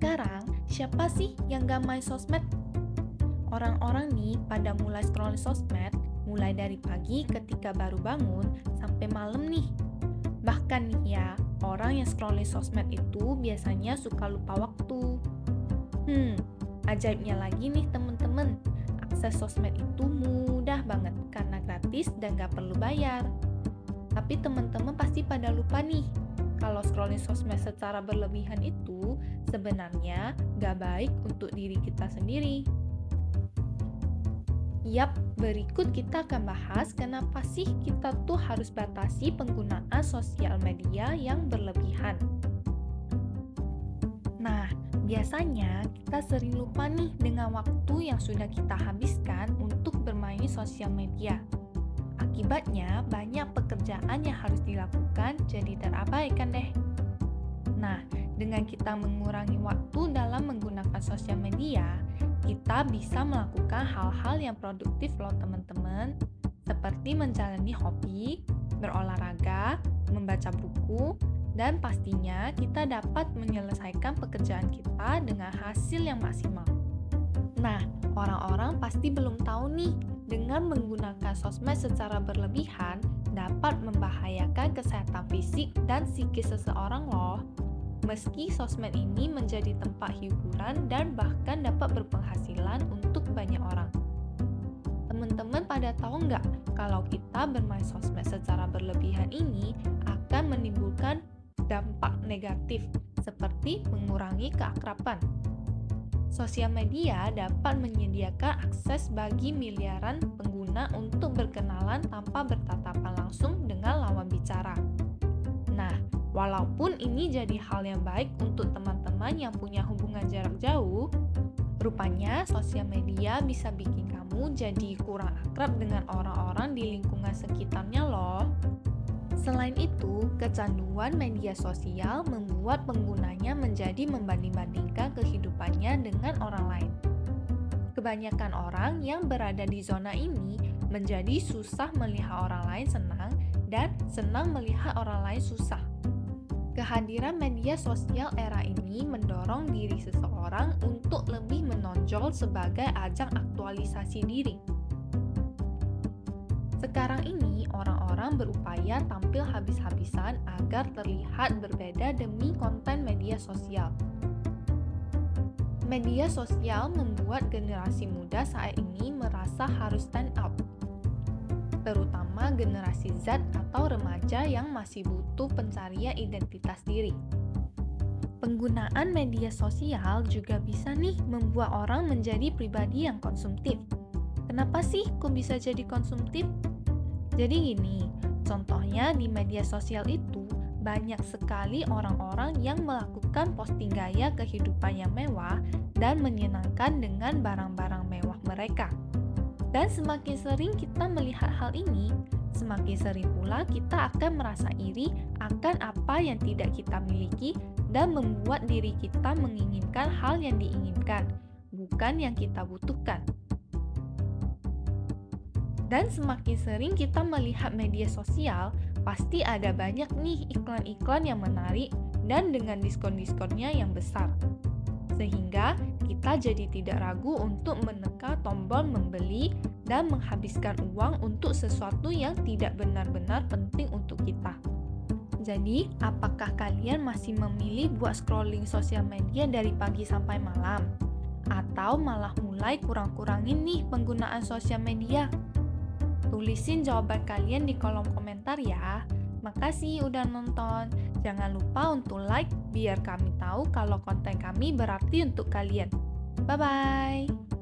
Sekarang, siapa sih yang gak main sosmed? Orang-orang nih pada mulai scroll sosmed, mulai dari pagi ketika baru bangun sampai malam nih. Bahkan nih ya, orang yang scrolling sosmed itu biasanya suka lupa waktu. Hmm, ajaibnya lagi nih temen-temen, akses sosmed itu mudah banget karena gratis dan gak perlu bayar. Tapi teman-teman pasti pada lupa nih, kalau scrolling sosmed secara berlebihan itu sebenarnya gak baik untuk diri kita sendiri. Yap, berikut kita akan bahas kenapa sih kita tuh harus batasi penggunaan sosial media yang berlebihan. Nah, biasanya kita sering lupa nih dengan waktu yang sudah kita habiskan untuk bermain sosial media. Akibatnya, banyak pekerjaan yang harus dilakukan jadi terabaikan deh. Nah, dengan kita mengurangi waktu dalam menggunakan sosial media, kita bisa melakukan hal-hal yang produktif loh teman-teman, seperti menjalani hobi, berolahraga, membaca buku, dan pastinya kita dapat menyelesaikan pekerjaan kita dengan hasil yang maksimal. Nah, orang-orang pasti belum tahu nih, dengan menggunakan sosmed secara berlebihan dapat membahayakan kesehatan fisik dan psikis seseorang loh. Meski sosmed ini menjadi tempat hiburan dan bahkan dapat berpenghasilan untuk banyak orang. Teman-teman pada tahu nggak kalau kita bermain sosmed secara berlebihan ini akan menimbulkan dampak negatif seperti mengurangi keakraban. Sosial media dapat menyediakan akses bagi miliaran pengguna untuk berkenalan tanpa bertatapan langsung dengan lawan bicara. Nah, walaupun ini jadi hal yang baik untuk teman-teman yang punya hubungan jarak jauh, rupanya sosial media bisa bikin kamu jadi kurang akrab dengan orang-orang di lingkungan sekitarnya loh. Selain itu, kecanduan media sosial membuat penggunanya menjadi membanding-bandingkan kehidupannya dengan orang lain. Kebanyakan orang yang berada di zona ini menjadi susah melihat orang lain senang dan senang melihat orang lain susah. Kehadiran media sosial era ini mendorong diri seseorang untuk lebih menonjol sebagai ajang aktualisasi diri. Sekarang ini, orang-orang berupaya tampil habis-habisan agar terlihat berbeda demi konten media sosial. Media sosial membuat generasi muda saat ini merasa harus stand out, terutama generasi Z atau remaja yang masih butuh pencarian identitas diri. Penggunaan media sosial juga bisa nih membuat orang menjadi pribadi yang konsumtif. Kenapa sih kok bisa jadi konsumtif? Jadi gini, contohnya di media sosial itu banyak sekali orang-orang yang melakukan posting gaya kehidupan yang mewah dan menyenangkan dengan barang-barang mewah mereka. Dan semakin sering kita melihat hal ini, semakin sering pula kita akan merasa iri akan apa yang tidak kita miliki dan membuat diri kita menginginkan hal yang diinginkan, bukan yang kita butuhkan. Dan semakin sering kita melihat media sosial, pasti ada banyak nih iklan-iklan yang menarik dan dengan diskon-diskonnya yang besar. Sehingga kita jadi tidak ragu untuk menekan tombol membeli dan menghabiskan uang untuk sesuatu yang tidak benar-benar penting untuk kita. Jadi, apakah kalian masih memilih buat scrolling sosial media dari pagi sampai malam? Atau malah mulai kurang-kurangin nih penggunaan sosial media? Tulisin jawaban kalian di kolom komentar ya. Makasih udah nonton. Jangan lupa untuk like biar kami tahu kalau konten kami berarti untuk kalian. Bye-bye.